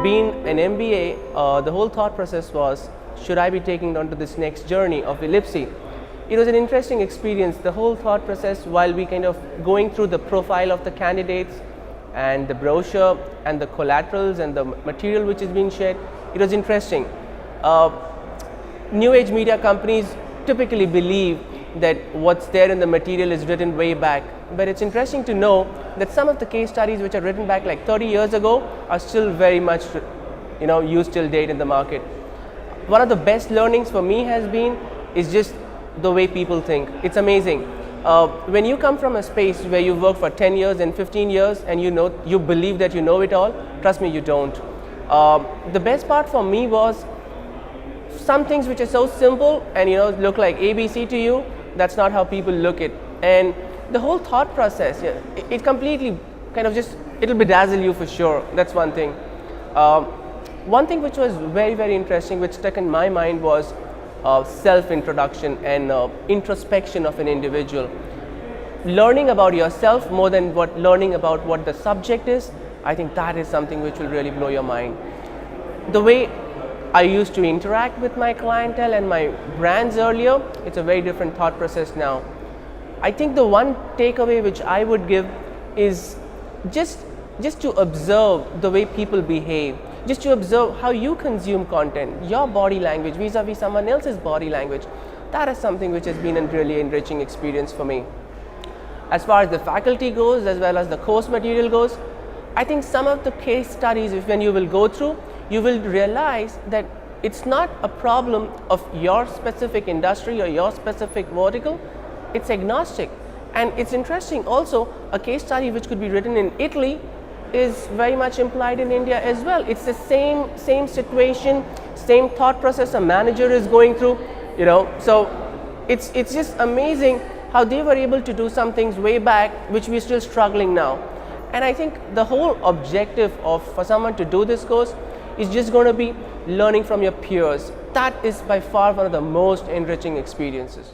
being an MBA, the whole thought process was, should I be taking on to this next journey of Ellipse? It was an interesting experience, the whole thought process, while we kind of going through the profile of the candidates and the brochure and the collaterals and the material which is being shared. It was interesting. New age media companies typically believe that what's there in the material is written way back, but it's interesting to know that some of the case studies which are written back like 30 years ago are still very much used till date in the market. One of the best learnings for me has been is just the way people think. It's amazing. When you come from a space where you work for 10 years and 15 years and you believe that you know it all, trust me, you don't. The best part for me was some things which are so simple and look like ABC to you, that's not how people look at. And the whole thought process, it completely kind of it'll bedazzle you for sure. That's one thing. One thing which was very, very interesting, which stuck in my mind, was self-introduction and introspection of an individual. Learning about yourself more than learning about what the subject is, I think that is something which will really blow your mind. The way I used to interact with my clientele and my brands earlier, it's a very different thought process now. I think the one takeaway which I would give is just to observe the way people behave, just to observe how you consume content, your body language vis-a-vis someone else's body language. That is something which has been a really enriching experience for me. As far as the faculty goes, as well as the course material goes, I think some of the case studies, when you will go through, you will realize that it's not a problem of your specific industry or your specific vertical, it's agnostic. And it's interesting also, a case study which could be written in Italy is very much implied in India as well. It's the same situation, same thought process a manager is going through, So it's just amazing how they were able to do some things way back which we're still struggling now. And I think the whole objective for someone to do this course is just going to be learning from your peers. That is by far one of the most enriching experiences.